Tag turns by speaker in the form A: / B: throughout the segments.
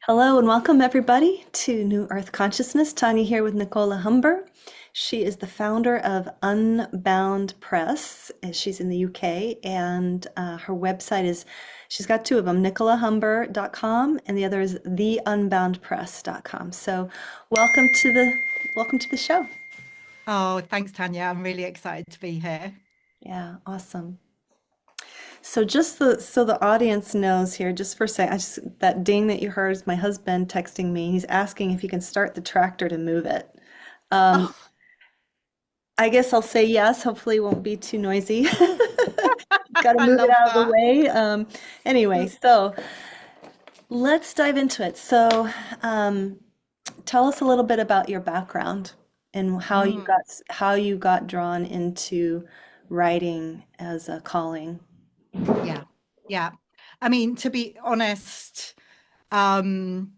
A: Hello and welcome everybody to New Earth Consciousness. Tania here with Nicola Humber. She is the founder of Unbound Press. She's in the UK and her website is, she's got two of them, nicolahumber.com and the other is theunboundpress.com. So welcome to the show.
B: Oh, thanks, Tanya. I'm really excited to be here.
A: Yeah, awesome. So so the audience knows here, just for a second, that ding that you heard is my husband texting me. He's asking if you can start the tractor to move it. Um,
B: Oh,
A: I guess I'll say yes. Hopefully, it won't be too noisy. Got to
B: I
A: move it
B: love
A: out of the
B: that.
A: way. Anyway, so let's dive into it. Um, Tell us a little bit about your background and
B: Mm,
A: how you got drawn into writing as a calling.
B: yeah, yeah. I mean, to be honest, um,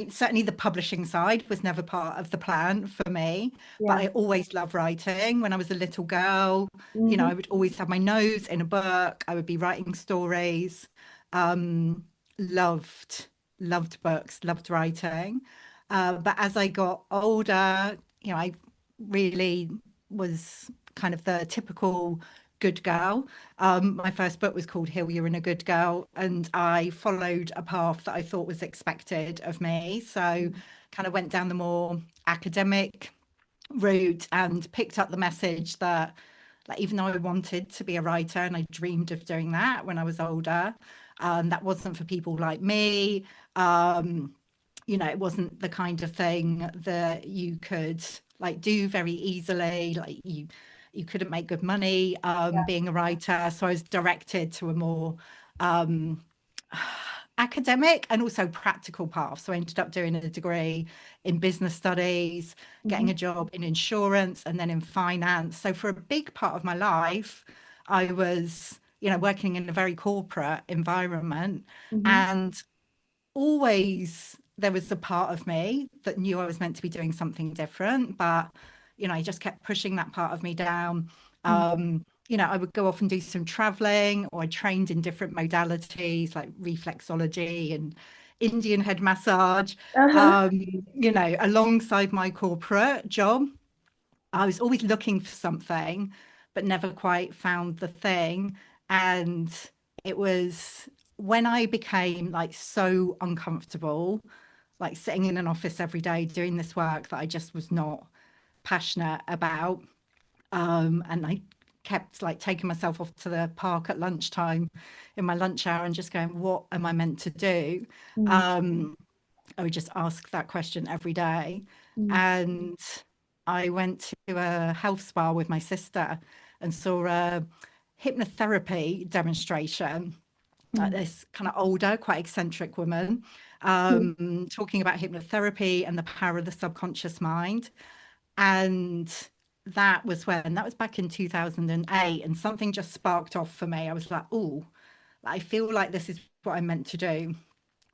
B: certainly the publishing side was never part of the plan for me, but
A: Yeah.
B: I always loved writing. When I was a little girl,
A: Hmm.
B: I would always have my nose in a book. I would be writing stories. Um, loved, loved books, loved writing. But as I got older, I really was kind of the typical good girl. My first book was called Heal You're in a Good Girl, and I followed a path that I thought was expected of me. So, kind of went down the more academic route and picked up the message that, like, even though I wanted to be a writer and I dreamed of doing that when I was older, that wasn't for people like me. Um, it wasn't the kind of thing that you could like do very easily. Like you couldn't make good money being a writer. So I was directed to a more um, academic and also practical path. So I ended up doing a degree in business studies, getting
A: Hmm.
B: a job in insurance and then in finance. So for a big part of my life, I was, working in a very corporate environment.
A: Hmm.
B: And always there was a part of me that knew I was meant to be doing something different, but I just kept pushing that part of me down. I would go off and do some traveling, or I trained in different modalities like reflexology and Indian head massage.
A: Uh-huh.
B: Alongside my corporate job, I was always looking for something, but never quite found the thing. And it was when I became like so uncomfortable, like sitting in an office every day doing this work that I just was not passionate about. And I kept like taking myself off to the park at lunchtime in my lunch hour and just going, what am I meant to do?
A: Mm,
B: Um, I would just ask that question every day.
A: mm,
B: And I went to a health spa with my sister and saw a hypnotherapy demonstration, like
A: mm,
B: this kind of older, quite eccentric woman,
A: mm,
B: talking about hypnotherapy and the power of the subconscious mind. And that was back in 2008, and something just sparked off for me. I was like, oh, I feel like this is what I'm meant to do.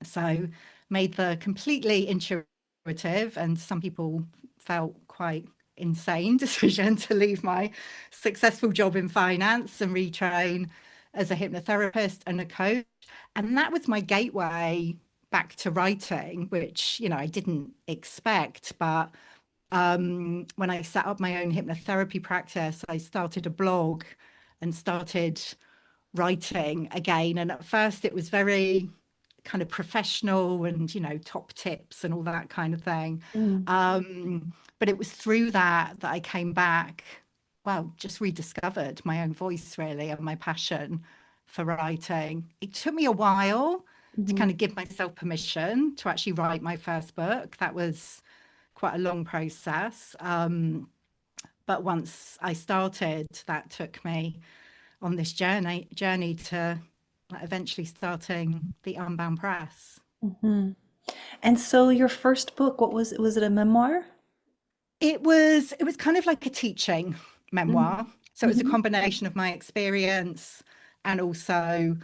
B: So made the completely intuitive, and some people felt quite insane decision to leave my successful job in finance and retrain as a hypnotherapist and a coach. And that was my gateway back to writing, which, I didn't expect. But when I set up my own hypnotherapy practice, I started a blog and started writing again. And at first, it was very kind of professional and, top tips and all that kind of thing.
A: mm,
B: But it was through that I came back, well, just rediscovered my own voice really and my passion for writing. It took me a while to
A: mhm.
B: kind of give myself permission to actually write my first book. That was quite a long process. But once I started, that took me on this journey to eventually starting the Unbound Press.
A: Mhm. And so your first book, what was it? Was it a memoir?
B: It was kind of like a teaching
A: Mm,
B: memoir. So it was a
A: mhm,
B: combination of my experience and also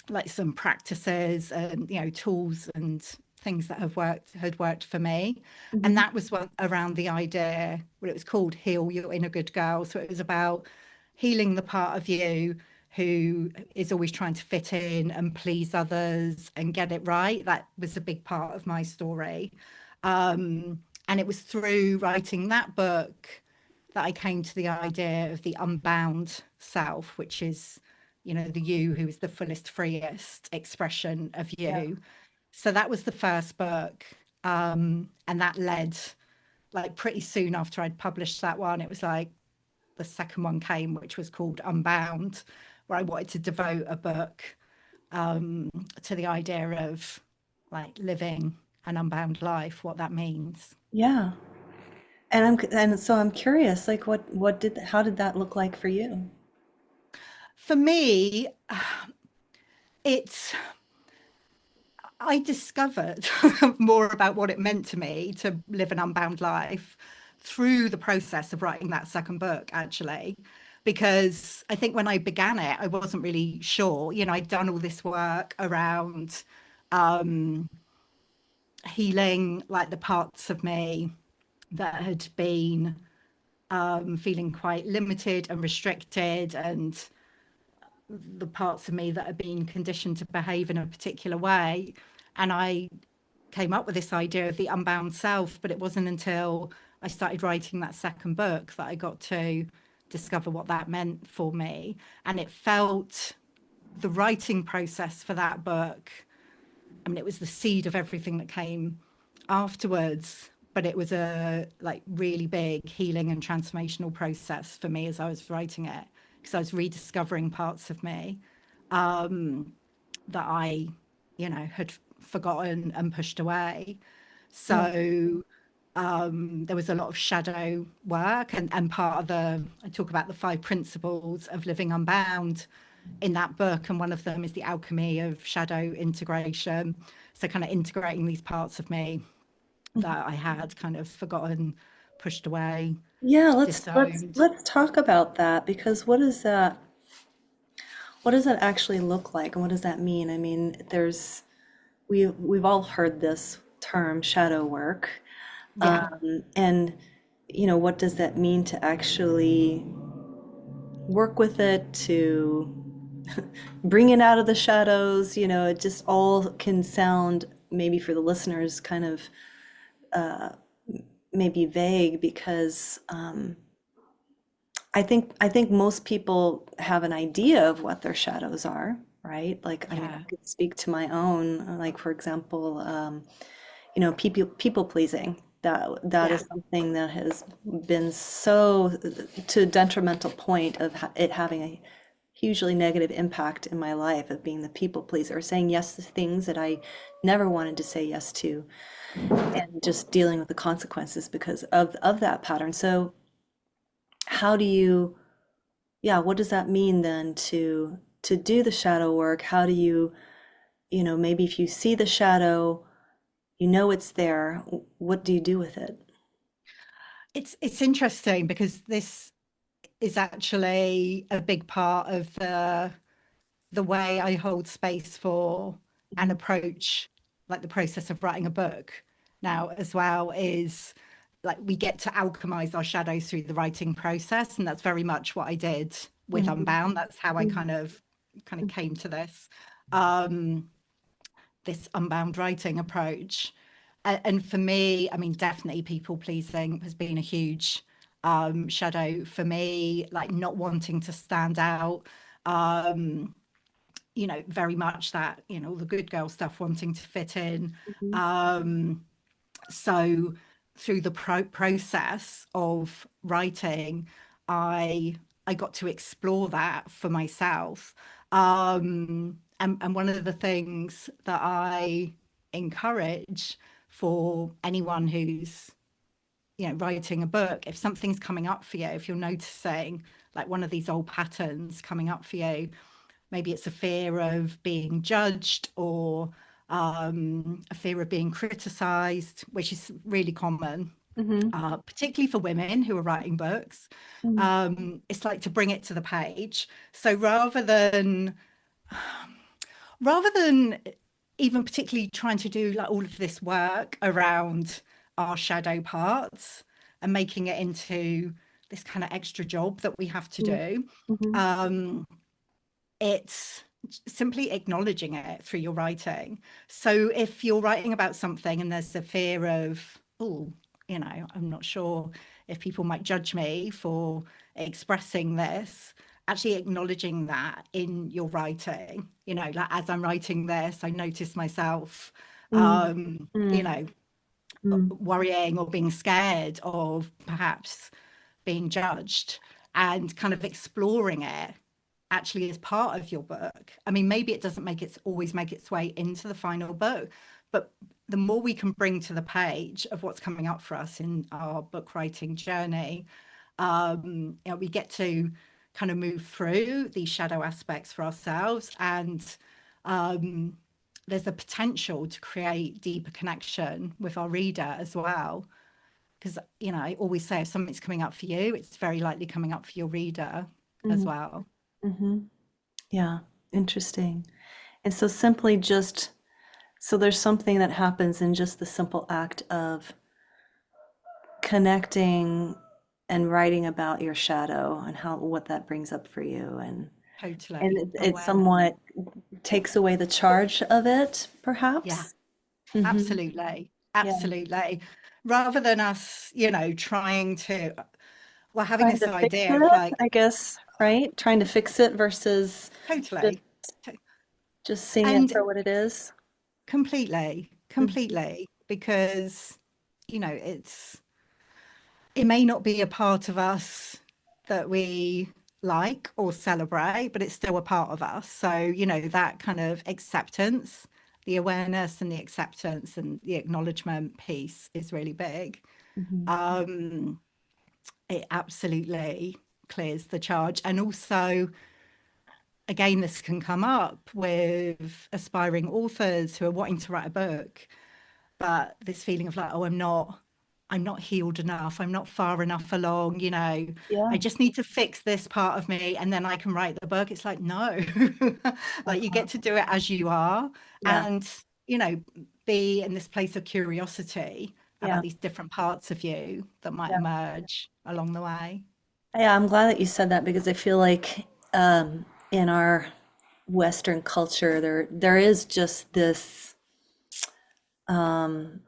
B: like some practices and tools and things that had worked for me. And
A: mhm,
B: that was what around the idea, well, it was called Heal You're in a Good Girl. So it was about healing the part of you who is always trying to fit in and please others and get it right. That was a big part of my story. And it was through writing that book that I came to the idea of the unbound self, which is, the you who is the fullest, freest expression of
A: Yeah.
B: you. So that was the first book. And that led, like, pretty soon after I'd published that one, it was like the second one came, which was called Unbound, where I wanted to devote a book to the idea of like living an unbound life, what that means.
A: Yeah. And so I'm curious, like how did that look like for you?
B: For me, it's I discovered more about what it meant to me to live an unbound life through the process of writing that second book, actually. Because I think when I began it, I wasn't really sure. I'd done all this work around um, healing, like the parts of me that had been feeling quite limited and restricted, and the parts of me that had been conditioned to behave in a particular way. And I came up with this idea of the unbound self, but it wasn't until I started writing that second book that I got to discover what that meant for me. And it felt the writing process for that book. I mean, it was the seed of everything that came afterwards, but it was a like really big healing and transformational process for me as I was writing it, because I was rediscovering parts of me that I, had forgotten and pushed away.
A: Yeah.
B: So there was a lot of shadow work, and part of I talk about the 5 principles of living unbound in that book, and one of them is the alchemy of shadow integration. So kind of integrating these parts of me that I had kind of forgotten, pushed away,
A: Yeah,
B: disowned.
A: let's talk about that because what does that actually look like and what does that mean? I mean, we've all heard this term shadow work.
B: Yeah,
A: And what does that mean to actually work with it, to bring it out of the shadows? It just all can sound, maybe for the listeners, kind of maybe vague because I think most people have an idea of what their shadows are, right? Like, I mean, I
B: yeah,
A: could speak to my own, like for example, people pleasing. That
B: yeah,
A: is something that has been so to a detrimental point of it having a hugely negative impact in my life of being the people pleaser, saying yes to things that I never wanted to say yes to, and just dealing with the consequences because of that pattern. So how do you, yeah, what does that mean then to do the shadow work? How do you, maybe if you see the shadow, it's there, what do you do with it?
B: it's interesting because this is actually a big part of the way I hold space for and
A: Mhm,
B: approach like the process of writing a book now as well, is like we get to alchemize our shadows through the writing process, and that's very much what I did with
A: mhm,
B: Unbound. That's how I
A: mhm,
B: kind of came to um this unbound writing approach. And for me, I mean, definitely people pleasing has been a huge shadow for me, like not wanting to stand out. Um, very much that, all the good girl stuff, wanting to fit in.
A: mhm,
B: Um, so through the process of writing, I I got to explore that for myself. And one of the things that I encourage for anyone who's writing a book, if something's coming up for you, if you're noticing like one of these old patterns coming up for you, maybe it's a fear of being judged, or a fear of being criticized, which is really common,
A: mhm,
B: particularly for women who are writing books.
A: mhm,
B: It's like to bring it to the page. So rather than even particularly trying to do like all of this work around our shadow parts and making it into this kind of extra job that we have to
A: mhm,
B: do,
A: mhm,
B: um, it's simply acknowledging it through your writing. So if you're writing about something and there's a fear of, oh, I'm not sure if people might judge me for expressing this, actually acknowledging that in your writing, like as I'm writing this, I notice myself,
A: Mm, mm, mm,
B: worrying or being scared of perhaps being judged, and kind of exploring it actually is part of your book. I mean, maybe it doesn't always make its way into the final book, but the more we can bring to the page of what's coming up for us in our book writing journey, we get to kind of move through these shadow aspects for ourselves, and um, there's a potential to create deeper connection with our reader as well. Because, I always say if something's coming up for you, it's very likely coming up for your reader as
A: mm,
B: well.
A: mhm. Yeah, interesting. And so simply just so there's something that happens in just the simple act of connecting and writing about your shadow and how what that brings up for you and
B: Totally.
A: it
B: Awareness.
A: somewhat takes away the charge of it,
B: Yeah,
A: perhaps. Hmm.
B: absolutely.
A: Yeah.
B: Absolutely. Rather than us, trying to, well, having
A: Trying
B: this
A: to fix
B: idea of
A: it,
B: like,
A: I guess, right? Trying to fix it versus just
B: totally. To-
A: just seeing it
B: And
A: for what it is.
B: completely,
A: Mhm.
B: completely, because, it may not be a part of us that we like or celebrate, but it's still a part of us. So, that kind of acceptance, the awareness and the acceptance and the acknowledgement piece is really big.
A: Mhm.
B: Um, it absolutely clears the charge. And also, again, this can come up with aspiring authors who are wanting to write a book, but this feeling of like, oh, I'm not healed enough, I'm not far enough along, I
A: Yeah.
B: just need to fix this part of me and then I can write the book. It's like, no. Like, you
A: Uh-huh.
B: get to do it as you are,
A: Yeah.
B: and you know be in this place of curiosity about
A: Yeah.
B: these different parts of you that might
A: Yeah.
B: emerge along the way.
A: Yeah, I'm glad that you said that because I feel like in our Western culture, there is just this um,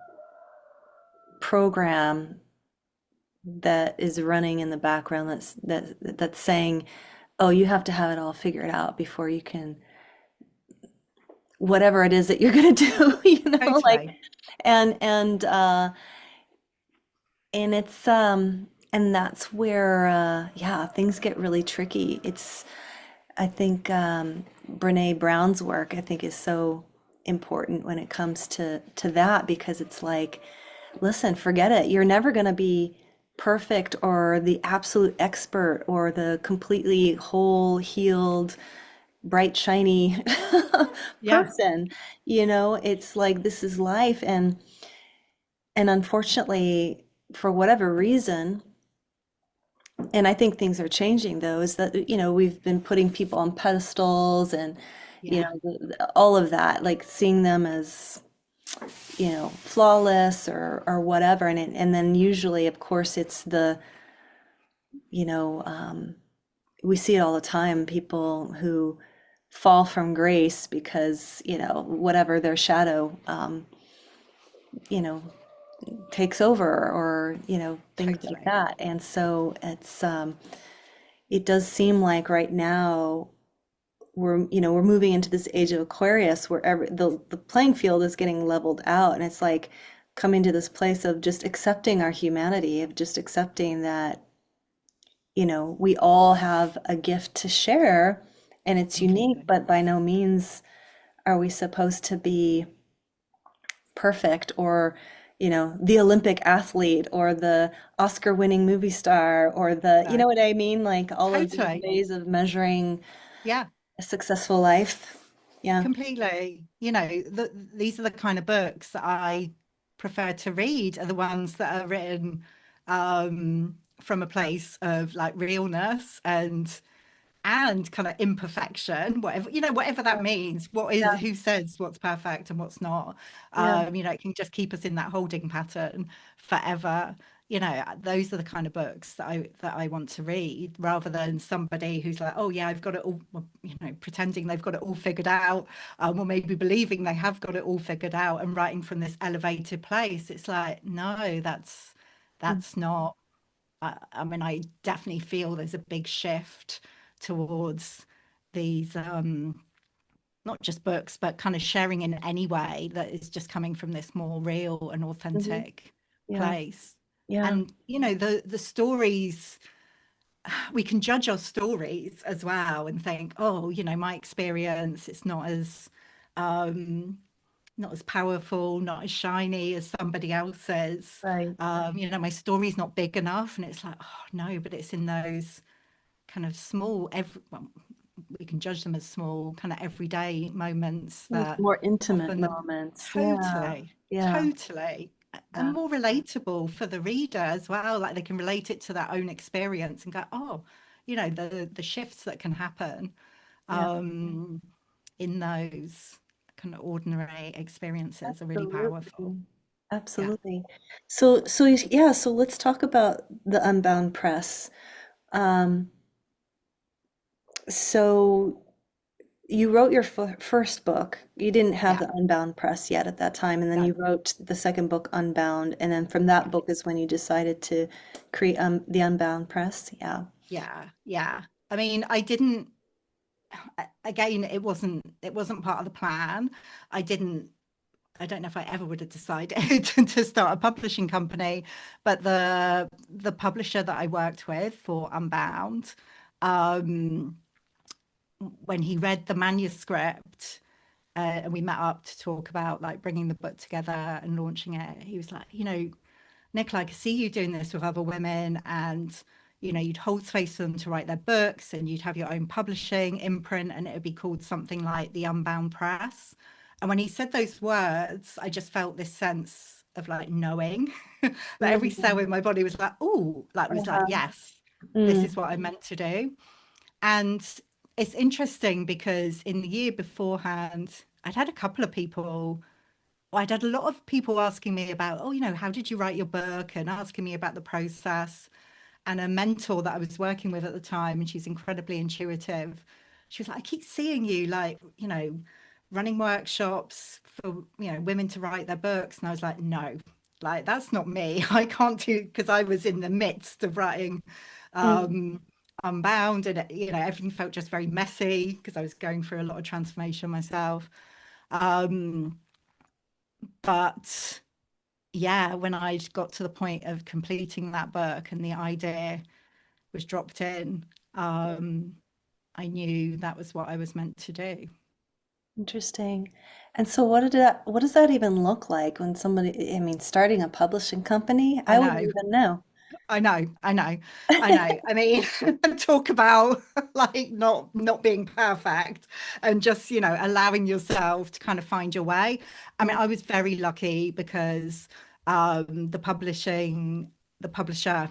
A: program that is running in the background that's saying, "Oh, you have to have it all figured out before you can whatever it is that you're gonna do," like
B: Totally.
A: and and it's and that's where yeah, things get really tricky. It's I think Brene Brown's work I think is so important when it comes to that because it's like, listen, forget it. You're never going to be perfect or the absolute expert or the completely whole healed bright shiny
B: Yeah,
A: person. It's like this is life and unfortunately for whatever reason, and I think things are changing though, is that, we've been putting people on pedestals and,
B: yeah,
A: all of that, like seeing them as, flawless or whatever. And then usually, of course, it's you know, um, we see it all the time, people who fall from grace because, whatever their shadow, you know, takes over or, things like
B: totally.
A: that. And so it does seem like right now we're moving into this age of Aquarius where the playing field is getting leveled out and it's like coming to this place of just accepting our humanity, of just accepting that we all have a gift to share and it's unique,
B: Completely.
A: but by no means are we supposed to be perfect or the Olympic athlete or the Oscar winning movie star or the you
B: No,
A: know what I mean, like all of these
B: totally.
A: ways of measuring
B: Yeah.
A: a successful life. Yeah.
B: Completely. These are the kind of books that I prefer to read, are the ones that are written from a place of like realness and kind of imperfection, whatever that means.
A: Yeah.
B: Who says what's perfect and what's not?
A: Yeah.
B: It can just keep us in that holding pattern forever. those are the kind of books that I want to read, rather than somebody who's like, oh yeah, I've got it all, well, pretending they've got it all figured out, or maybe believing they have got it all figured out and writing from this elevated place. It's like, no,
A: Mm.
B: that's not. I mean, I definitely feel there's a big shift towards these, not just books, but kind of sharing in any way that is just coming from this more real and
A: Hmm.
B: authentic
A: Yeah.
B: place.
A: Yeah.
B: And the stories, we can judge our stories as well and think, oh, my experience, it's um not as powerful, not as shiny as somebody else's.
A: Right.
B: My story's not big enough. And it's like, oh no, but it's in those kind of small, well, we can judge them as small, kind of everyday moments
A: Those
B: that
A: more intimate
B: often
A: moments. Yeah.
B: totally,
A: Yeah.
B: totally, and
A: Yeah.
B: more relatable for the reader as well. Like they can relate it to their own experience and go, oh, the shifts that can happen
A: Yeah.
B: um, in those kind of ordinary experiences are really powerful.
A: Absolutely.
B: Yeah,
A: Absolutely. Yeah, so let's talk about the Unbound Press. Um, so you wrote your first book. You didn't have
B: yeah,
A: the Unbound Press yet at that time, and then
B: no,
A: you wrote the second book, Unbound, and then from that
B: yeah,
A: book is when you decided to create the Unbound Press. Yeah.
B: yeah, yeah. I mean, I didn't. Again, it wasn't part of the plan. I didn't. I don't know if I ever would have decided to start a publishing company, but the publisher that I worked with for Unbound, um, when he read the manuscript, and we met up to talk about like bringing the book together and launching it, he was like, Nicola, I could see you doing this with other women, and you'd hold space for them to write their books, and you'd have your own publishing imprint, and it would be called something like the Unbound Press. And when he said those words, I just felt this sense of like knowing that every cell
A: Mm,
B: in my body was like, oh, like was like,
A: uh-huh.
B: yes, this is
A: Mm,
B: what I meant to do. And it's interesting because in the year beforehand, I'd had a couple of people, well, I'd had a lot of people asking me about, oh, how did you write your book, and asking me about the process. And a mentor that I was working with at the time, and she's incredibly intuitive. She was like, I keep seeing you like, running workshops for, women to write their books. And I was like, no, like that's not me. I can't do, because I was in the midst of writing
A: mm.
B: um Unbound, and everything felt just very messy because I was going through a lot of transformation myself. Um, but yeah, when I got to the point of completing that book and the idea was dropped in, um, I knew that was what I was meant to do.
A: Interesting. And so what does that even look like when somebody, I mean, starting a publishing company?
B: I
A: I wouldn't
B: know,
A: even know.
B: I know, I know, I know. I mean, talk about like not being perfect and just, allowing yourself to kind of find your way. I mean,
A: Yeah.
B: I was very lucky because the publisher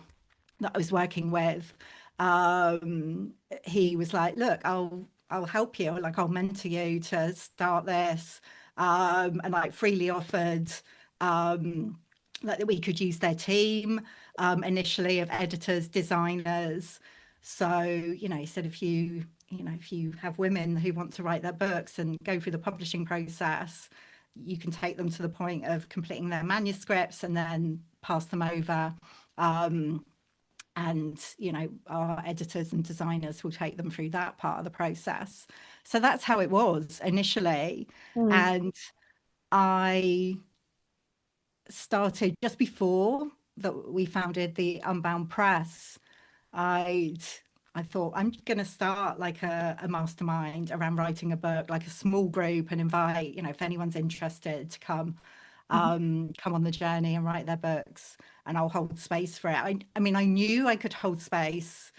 B: that I was working with, um, he was like, "Look, I'll help you. Like, I'll mentor you to start this," and like freely offered, um, like that we could use their team initially of editors, designers. So, he said if you have women who want to write their books and go through the publishing process, you can take them to the point of completing their manuscripts and then pass them over. Um, and our editors and designers will take them through that part of the process. So that's how it was initially.
A: Mm,
B: And I started just before that we founded the Unbound Press. I'd I thought I'm going to start like a mastermind around writing a book, like a small group, and invite, if anyone's interested to
A: mhm,
B: come on the journey and write their books, and I'll hold space for it. I mean, I knew I could hold space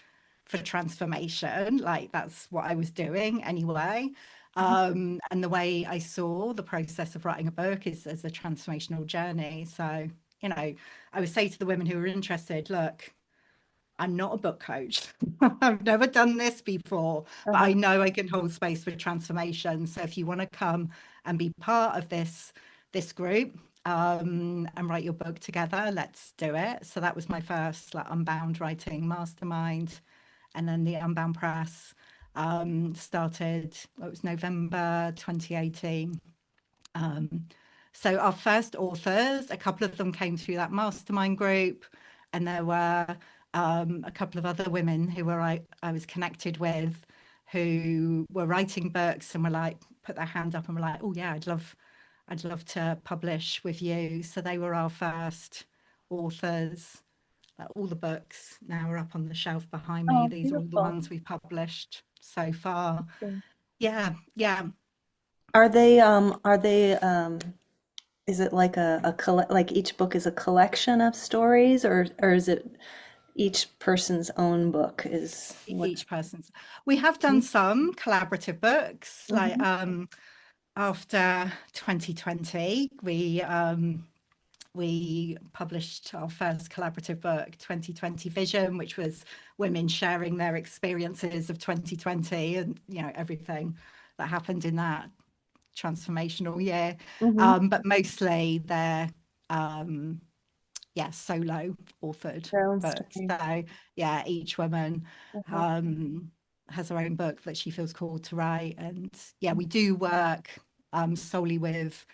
B: for transformation, like that's what I was doing anyway.
A: mhm.
B: And the way I saw the process of writing a book is as a transformational journey. So, I would say to the women who are interested, look, I'm not a book coach. I've never done this before, but
A: Uh-huh.
B: I know I can hold space for transformation. So if you want to come and be part of this group, and write your book together. Let's do it. So that was my first like Unbound writing mastermind. And then the Unbound Press started, it was November 2018. Um, so our first authors, a couple of them came through that mastermind group, and there were a couple of other women who I was connected with who were writing books and were like, put their hand up and were like, oh yeah, I'd love to publish with you. So they were our first authors. All the books now are up on the shelf behind me.
A: Oh,
B: These are all the
A: beautiful.
B: ones we've published so far.
A: Interesting.
B: Yeah, yeah.
A: Are they is it like like each book is a collection of stories, or is it each person's own book is what's
B: Each person's. We have done some collaborative books, like
A: Mhm.
B: after 2020, we published our first collaborative book, 2020 Vision, which was women sharing their experiences of 2020 and everything that happened in that transformational year.
A: Mhm.
B: But mostly they're um, yeah, solo authored
A: Their own
B: books.
A: story.
B: So yeah, each woman
A: Uh-huh.
B: um, has her own book that she feels called to write. And yeah, we do work solely with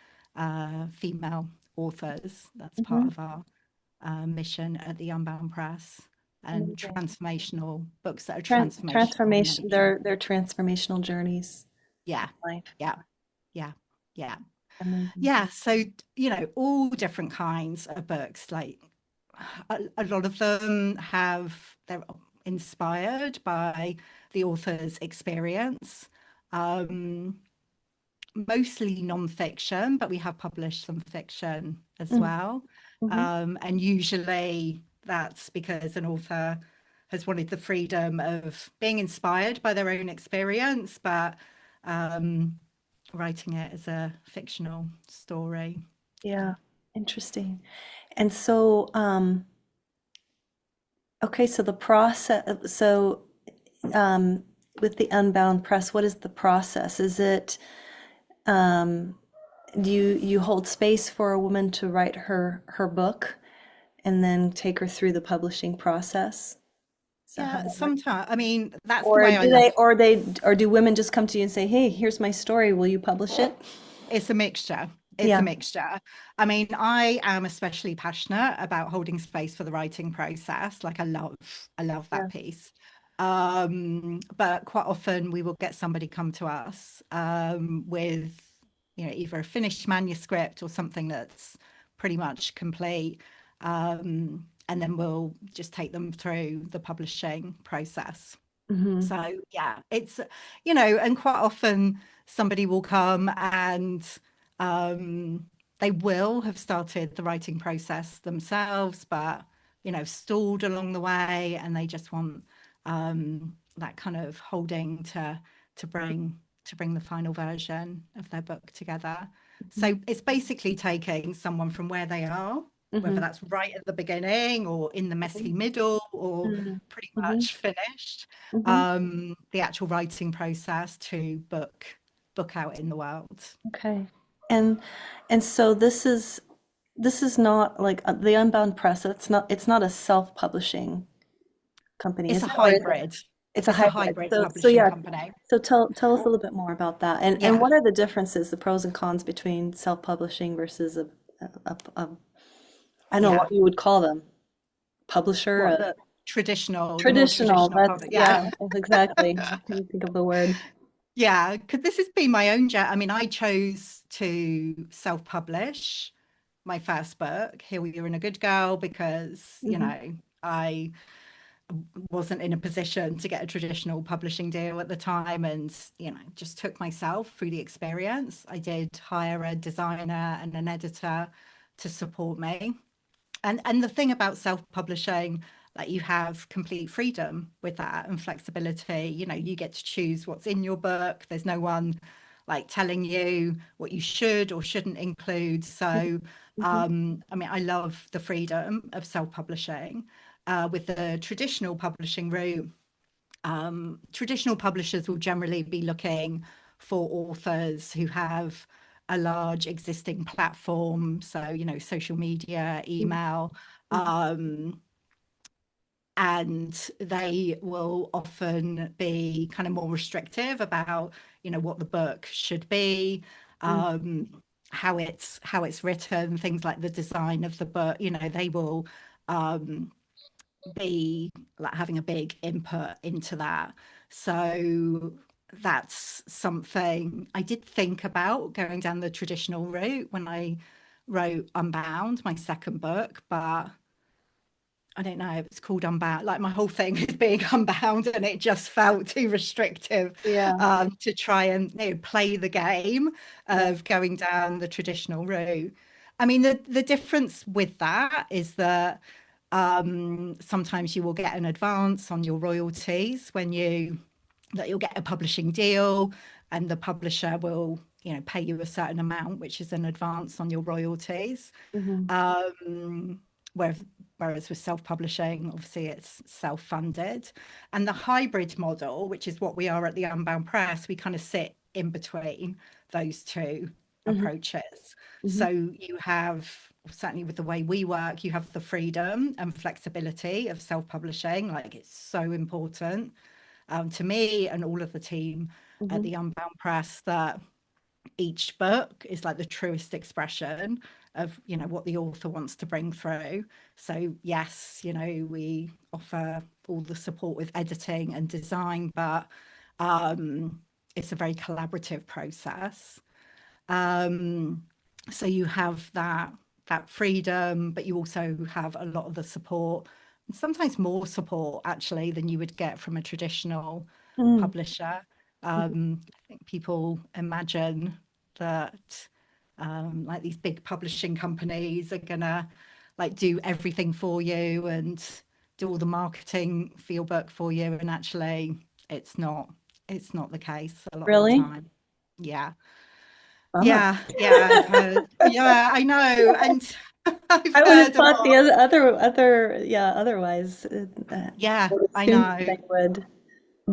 B: female authors. That's part
A: Mhm.
B: of our mission at the Unbound Press. And
A: Amazing.
B: transformational books that are transformational in
A: Transformation,
B: nature.
A: their transformational journeys
B: Yeah,
A: in life.
B: yeah, yeah, yeah.
A: Amazing.
B: Yeah, so all different kinds of books. Like a lot of them they're inspired by the author's experience. Um, Mostly non-fiction, but we have published some fiction as
A: Mm.
B: well.
A: Mhm.
B: And usually that's because an author has wanted the freedom of being inspired by their own experience, but um, writing it as a fictional story. Yeah.
A: Yeah. Interesting. And so, okay, so the process, um, with the Unbound Press, what is the process? Is it, um, do you hold space for a woman to write her book and then take her through the publishing process? Is that how
B: Yeah,
A: that works?
B: sometimes, I mean, that's the way I
A: Or do women just come to you and say, "Hey, here's my story. Will you publish it?"
B: it's a mixture. It's a
A: Yeah.
B: mixture. I mean, I am especially passionate about holding space for the writing process. Like I love
A: Yeah.
B: that piece. But quite often we will get somebody come to us with, either a finished manuscript or something that's pretty much complete. And then we'll just take them through the publishing process.
A: Hmm.
B: So yeah, it's and quite often somebody will come and they will have started the writing process themselves, but stalled along the way, and they just want that kind of holding to bring to bring the final version of their book together. So it's basically taking someone from where they are, whether
A: Hmm.
B: that's right at the beginning or in the messy middle or
A: Hmm.
B: pretty
A: Hmm.
B: much finished,
A: Hmm.
B: the actual writing process to book out in the world.
A: Okay. And so this is not like the Unbound Press. It's not a self-publishing company,
B: It's
A: is
B: a
A: it? Or is it?
B: hybrid.
A: It's a
B: It's a
A: hybrid.
B: hybrid
A: So
B: publishing
A: yeah.
B: company.
A: So tell us a little bit more about that. And
B: Yeah.
A: what are the differences, the pros and cons between self-publishing versus a I don't know
B: Yeah.
A: what you would call them. Publisher,
B: What the more
A: traditional.
B: traditional
A: That's
B: public.
A: yeah,
B: Yeah.
A: exactly. I couldn't think of the word.
B: Yeah, because this has been my own journey. I mean, I chose to self-publish my first book, Here You're in a Good Girl, because,
A: Hmm.
B: I wasn't in a position to get a traditional publishing deal at the time, and just took myself through the experience. I did hire a designer and an editor to support me. And the thing about self-publishing, like, you have complete freedom with that and flexibility. You get to choose what's in your book. There's no one like telling you what you should or shouldn't include. So
A: Hmm.
B: I mean, I love the freedom of self-publishing. With the traditional publishing route, traditional publishers will generally be looking for authors who have a large existing platform, so social media,
A: Mm,
B: email,
A: mhm,
B: um, and they will often be kind of more restrictive about what the book should be,
A: mm,
B: um, how it's written, things like the design of the book. They will um, be like having a big input into that. So that's something I did think about going down the traditional route when I wrote Unbound, my second book, but I don't know, it's called Unbound. Like my whole thing is being unbound, and it just felt too restrictive
A: yeah,
B: to try and play the game
A: yeah.
B: of going down the traditional route. I mean, the difference with that is that sometimes you will get an advance on your royalties when you'll get a publishing deal, and the publisher will pay you a certain amount, which is an advance on your royalties.
A: Mhm,
B: Um, whereas, whereas with self-publishing, obviously it's self-funded. And the hybrid model, which is what we are at the Unbound Press, we kind of sit in between those two
A: mhm,
B: approaches.
A: mhm,
B: So you have, certainly with the way we work, you have the freedom and flexibility of self-publishing. Like it's so important to me and all of the team at
A: mhm,
B: the Unbound Press that each book is like the truest expression of what the author wants to bring through. So yes, we offer all the support with editing and design, but um it's a very collaborative process. um so you have that freedom, but you also have a lot of the support, and sometimes more support actually than you would get from a traditional
A: mm,
B: publisher.
A: mhm.
B: I think people imagine that like these big publishing companies are gonna like do everything for you and do all the marketing for your book for you, and actually it's not the case a lot of the
A: Really?
B: time. Yeah.
A: Bummer.
B: Yeah, I've heard. Yeah, I know. And I've
A: I would have
B: heard a
A: thought the
B: lot.
A: yeah, otherwise. I
B: Yeah,
A: would
B: I
A: assume that
B: know.
A: they would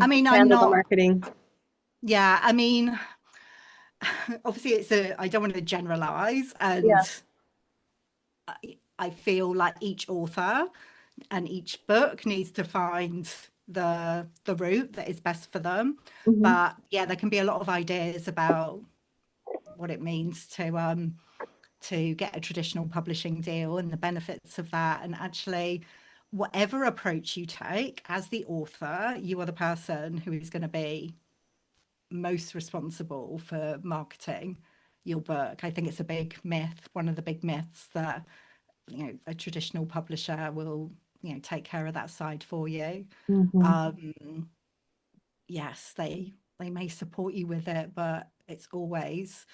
B: I mean, I'm
A: handle the
B: not,
A: marketing.
B: yeah, I mean, obviously I don't want to generalize,
A: Yeah.
B: and I feel like each author and each book needs to find the route that is best for them.
A: Hmm.
B: But yeah, there can be a lot of ideas about what it means to get a traditional publishing deal and the benefits of that. And actually, whatever approach you take as the author, you are the person who is going to be most responsible for marketing your book. I think it's a big myth, one of the big myths that a traditional publisher will take care of that side for you.
A: Hmm.
B: Um, yes, they may support you with it, but it's always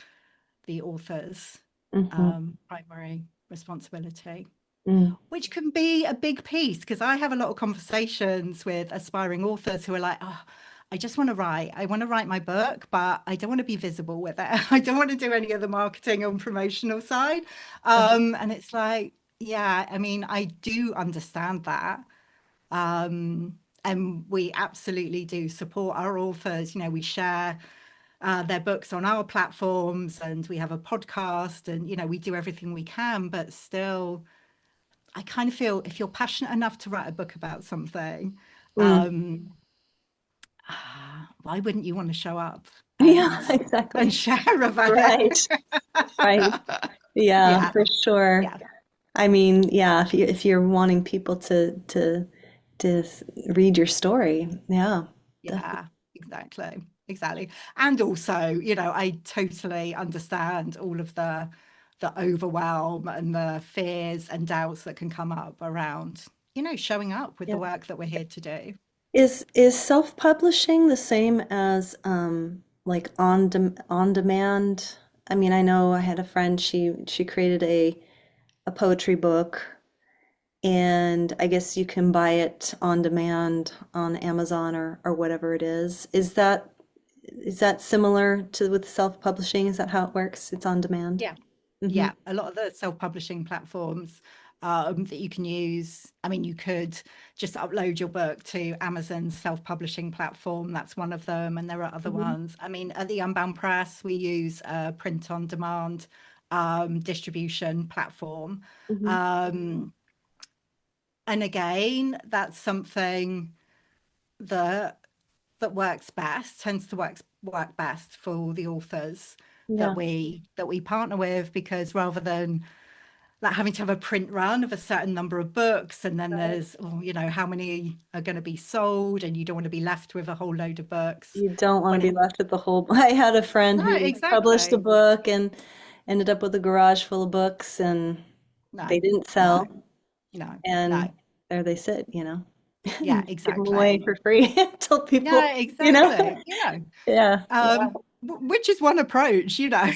B: the author's
A: Hmm.
B: primary responsibility,
A: Mm.
B: which can be a big piece because I have a lot of conversations with aspiring authors who are like, oh, I just want to write. I want to write my book, but I don't want to be visible with it. I don't want to do any of the marketing and promotional side. And it's like, yeah, I mean, I do understand that. And we absolutely do support our authors. We share their books on our platforms, and we have a podcast, and we do everything we can, but still I kind of feel if you're passionate enough to write a book about something,
A: Mm.
B: um, why wouldn't you want to show up
A: Yeah,
B: and
A: exactly.
B: share about
A: Right.
B: it?
A: Right. Yeah,
B: Yeah,
A: for sure.
B: yeah,
A: I mean, yeah, if you're wanting people to read your story, yeah, definitely.
B: yeah, exactly, exactly. And also, I totally understand all of the overwhelm and the fears and doubts that can come up around, showing up with the
A: Yeah.
B: work that we're here to do.
A: Is self-publishing the same as like on demand? I mean, I know I had a friend, she created a poetry book, and I guess you can buy it on demand on Amazon or whatever it is. Is that similar to with self-publishing? Is that how it works? It's on demand.
B: Yeah.
A: Hmm.
B: Yeah, a lot of the self-publishing platforms that you can use. I mean, you could just upload your book to Amazon's self-publishing platform. That's one of them, and there are other
A: Hmm.
B: ones. I mean, at the Unbound Press, we use a print-on-demand distribution platform.
A: Hmm.
B: Um, and again, that's something that works best, tends to work best for the authors
A: Yeah,
B: that we partner with, because rather than like having to have a print run of a certain number of books, and then
A: right.
B: there's, oh, you know, how many are going to be sold, and you don't want to be left with a whole load of books
A: You don't want to
B: when
A: be
B: it,
A: left with the whole. I had a friend
B: no,
A: who published a
B: exactly.
A: book and ended up with a garage full of books, and they
B: No,
A: didn't
B: no,
A: sell.
B: no,
A: And
B: no.
A: there they sit.
B: Yeah,
A: Give them away
B: exactly.
A: for free until
B: Yeah,
A: people.
B: exactly. You know,
A: Yeah, yeah,
B: which is one approach, you know,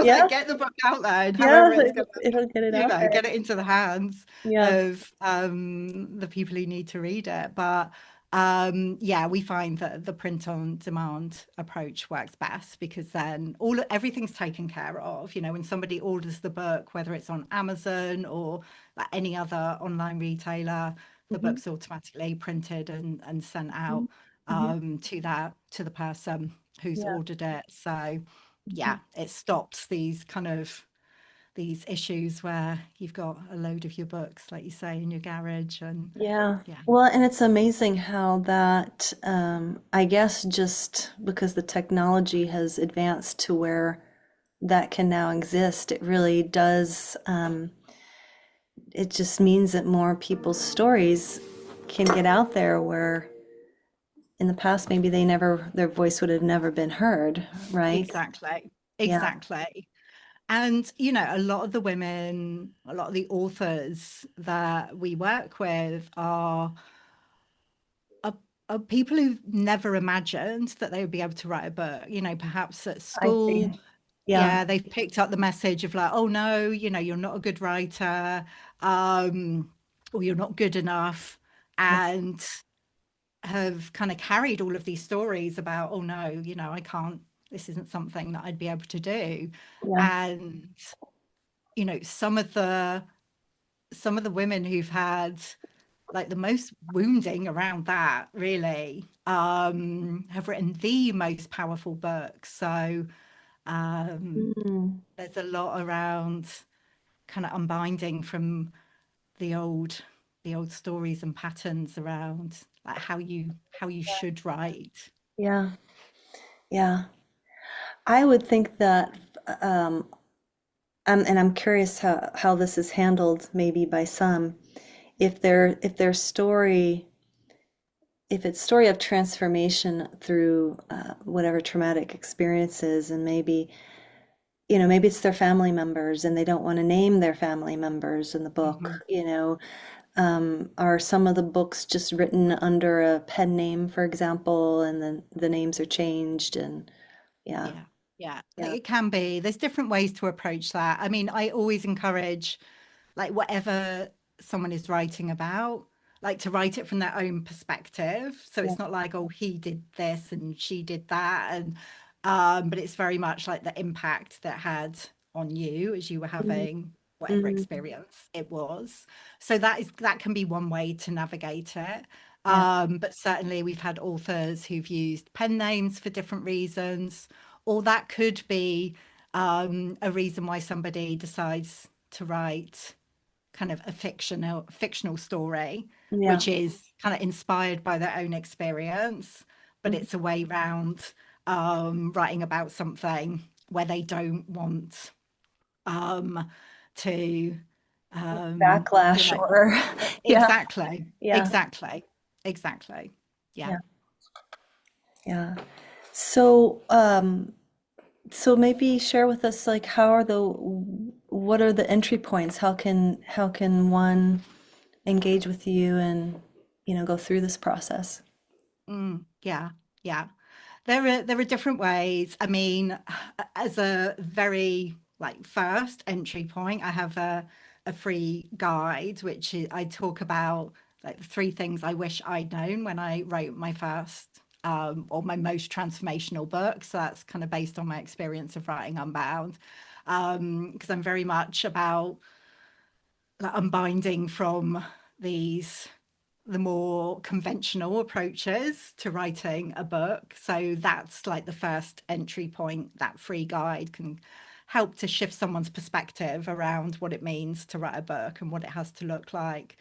A: yeah,
B: like get the book out there, and
A: yeah.
B: however it's going,
A: It'll get it
B: you
A: out
B: know,
A: there.
B: get it into the hands
A: Yeah.
B: of the people who need to read it. But yeah, we find that the print on demand approach works best, because then everything's taken care of. You know, when somebody orders the book, whether it's on Amazon or like any other online retailer, the
A: Hmm.
B: book's automatically printed and sent
A: Hmm.
B: out
A: Hmm.
B: to the person who's
A: Yeah.
B: ordered it. So
A: Hmm.
B: yeah, it stops these kind of these issues where you've got a load of your books, like you say, in your garage. And
A: Yeah.
B: yeah,
A: Well, and it's amazing how that, I guess just because the technology has advanced to where that can now exist, it really does, it just means that more people's stories can get out there where in the past maybe their voice would have never been heard, right?
B: exactly,
A: Yeah,
B: exactly. And you know, a lot of the women, a lot of the authors that we work with are, are people who've never imagined that they would be able to write a book. You know, perhaps at
A: I see.
B: school,
A: Yeah.
B: yeah, they've picked up the message of like, oh no, you know, you're not a good writer, um, or you're not good enough, and have kind of carried all of these stories about, oh no, you know, I can't, this isn't something that I'd be able to do.
A: Yeah.
B: And, you know, some of the women who've had like the most wounding around that really have written the most powerful books. So
A: Mm.
B: there's a lot around kind of unbinding from the old the old stories and patterns around like how you should write.
A: Yeah. Yeah. I would think that, um, and I'm curious how this is handled maybe by some, if their story, if it's story of transformation through whatever traumatic experiences, and maybe it's their family members and they don't want to name their family members in the book,
B: Mhm.
A: are some of the books just written under a pen name, for example, and then the names are changed and yeah,
B: Yeah, yeah,
A: yeah,
B: it can be. There's different ways to approach that. I mean, I always encourage, like, whatever someone is writing about, like, to write it from their own perspective. So
A: yeah.
B: it's not like, oh, he did this and she did that, and but it's very much like the impact that had on you as you were
A: Mhm.
B: having whatever
A: Mhm.
B: experience it was. So that can be one way to navigate it.
A: Yeah,
B: But certainly we've had authors who've used pen names for different reasons, or that could be a reason why somebody decides to write kind of a fictional story,
A: yeah.
B: which is kind of inspired by their own experience, but
A: Mhm.
B: it's a way round writing about something where they don't want um, to, you
A: Backlash
B: know,
A: or yeah,
B: exactly,
A: yeah,
B: exactly, exactly. Yeah.
A: yeah, yeah. So, so maybe share with us like what are the entry points? How can one engage with you and go through this process?
B: Yeah, yeah. There are different ways. I mean, as a very like first entry point, I have a free guide which I talk about like the three things I wish I'd known when I wrote my first or my most transformational book. So that's kind of based on my experience of writing Unbound. Because I'm very much about like unbinding from the more conventional approaches to writing a book. So that's like the first entry point. That free guide can help to shift someone's perspective around what it means to write a book and what it has to look like.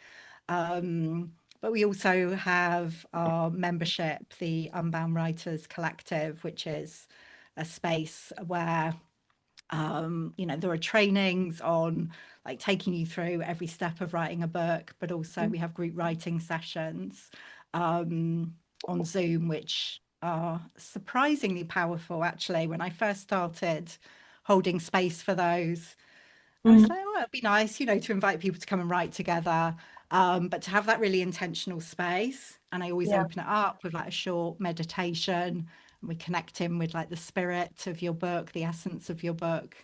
B: But we also have our membership, the Unbound Writers Collective, which is a space where there are trainings on like taking you through every step of writing a book, but also we have group writing sessions on Zoom, which are surprisingly powerful. Actually, when I first started holding space for those, I was
A: Mhm.
B: like, oh, it'd be nice, to invite people to come and write together. But to have that really intentional space, and I always
A: Yeah,
B: open it up with like a short meditation, and we connect in with like the spirit of your book, the essence of your book,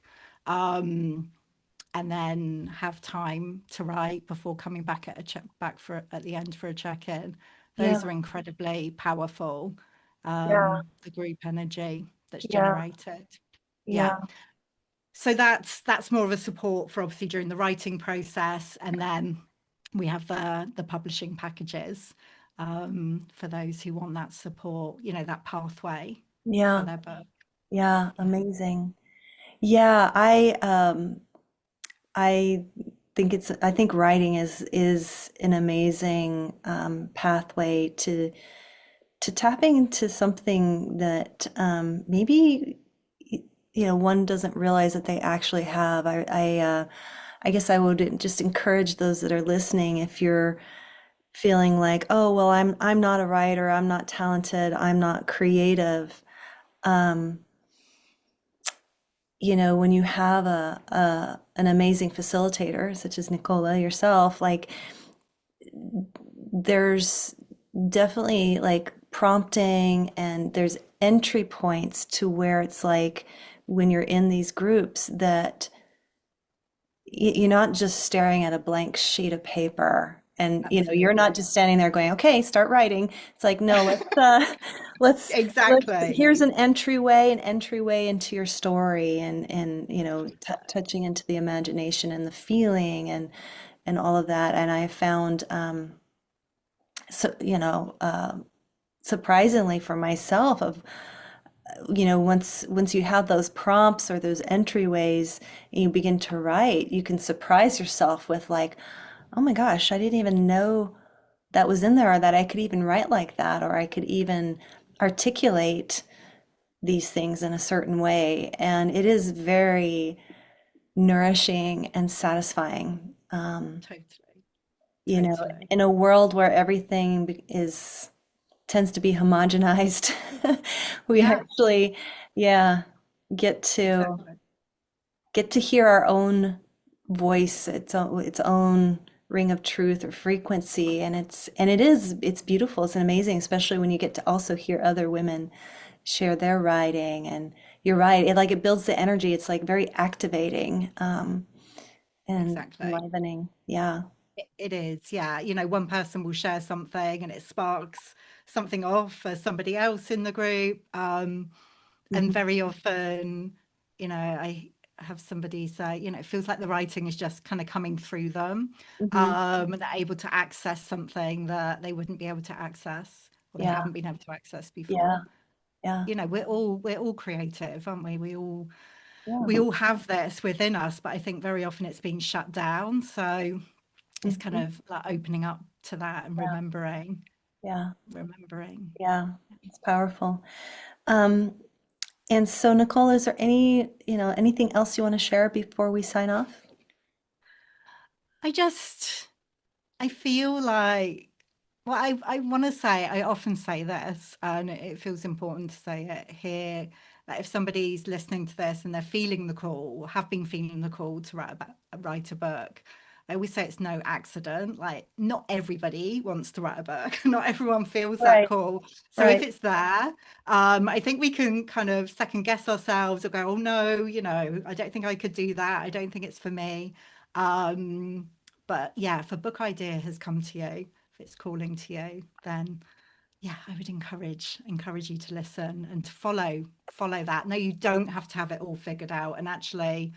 B: um, and then have time to write before coming back at a check back for at the end for a check-in.
A: yeah,
B: Those are incredibly powerful.
A: yeah,
B: The group energy that's
A: yeah,
B: generated. Yeah.
A: yeah,
B: So that's more of a support for obviously during the writing process, and then we have the publishing packages for those who want that support, that pathway for
A: yeah,
B: their book.
A: yeah,
B: Yeah,
A: amazing. Yeah, I I think writing is an amazing pathway to tapping into something that maybe one doesn't realize that they actually have. I guess I would just encourage those that are listening, if you're feeling like, oh well, I'm not a writer, I'm not talented, I'm not creative. Um, when you have an amazing facilitator such as Nicola yourself, like there's definitely like prompting, and there's entry points to where it's like when you're in these groups that you're not just staring at a blank sheet of paper, and you're not
B: absolutely.
A: just standing there going, okay, start writing. It's like, no, let's
B: Exactly.
A: here's an entryway into your story, and t touching into the imagination and the feeling, and all of that. And I found so surprisingly for myself, of once you have those prompts or those entryways and you begin to write, you can surprise yourself with like, oh my gosh, I didn't even know that was in there, or that I could even write like that, or I could even articulate these things in a certain way. And it is very nourishing and satisfying.
B: Totally.
A: You know,
B: Totally.
A: in a world where everything is tends to be homogenized, we
B: Yeah,
A: actually, yeah, get to
B: exactly.
A: get to hear our own voice, its own ring of truth or frequency, and it's beautiful. It's amazing, especially when you get to also hear other women share their writing. And you're right, it builds the energy. It's like very activating, and
B: Exactly.
A: enlivening. Yeah.
B: It is, yeah. One person will share something and it sparks something off for somebody else in the group. And
A: Hmm.
B: very often, I have somebody say, it feels like the writing is just kind of coming through them,
A: Hmm.
B: and they're able to access something that they wouldn't be able to access or they
A: Yeah.
B: haven't been able to access
A: Yeah.
B: before.
A: Yeah.
B: We're all creative, aren't we?
A: Yeah.
B: We all have this within us, but I think very often it's been shut down. So it's kind
A: Hmm.
B: of like opening up to that and
A: Yeah. Yeah.
B: remembering.
A: Yeah. It's powerful. Um, and so, Nicole, is there anything else you want to share before we sign off?
B: I just, I feel like, well, I want to say, I often say this, and it feels important to say it here, that if somebody's listening to this and they're feeling the call, or have been feeling the call to write a book, I always say it's no accident. Like, not everybody wants to write a book. Not everyone feels that
A: Right.
B: call. So if
A: Right.
B: it's there, I think we can kind of second guess ourselves or go, oh no, I don't think I could do that. I don't think it's for me. Um, but yeah, if a book idea has come to you, if it's calling to you, then yeah, I would encourage you to listen and to follow that. No, you don't have to have it all figured out. And actually,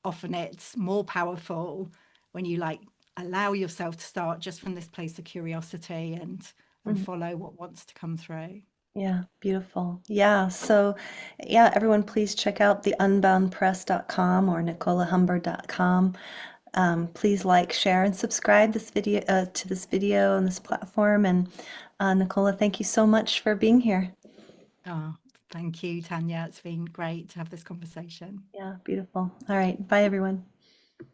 B: often it's more powerful when you like allow yourself to start just from this place of curiosity and
A: Mhm.
B: follow what wants to come through.
A: Yeah, beautiful. Yeah, so yeah, everyone please check out the unboundpress.com or nicolahumber.com. Please like, share, and subscribe this video to this video and this platform. And Nicola, thank you so much for being here.
B: Oh, thank you, Tanya. It's been great to have this conversation.
A: Yeah, beautiful. All right, bye everyone.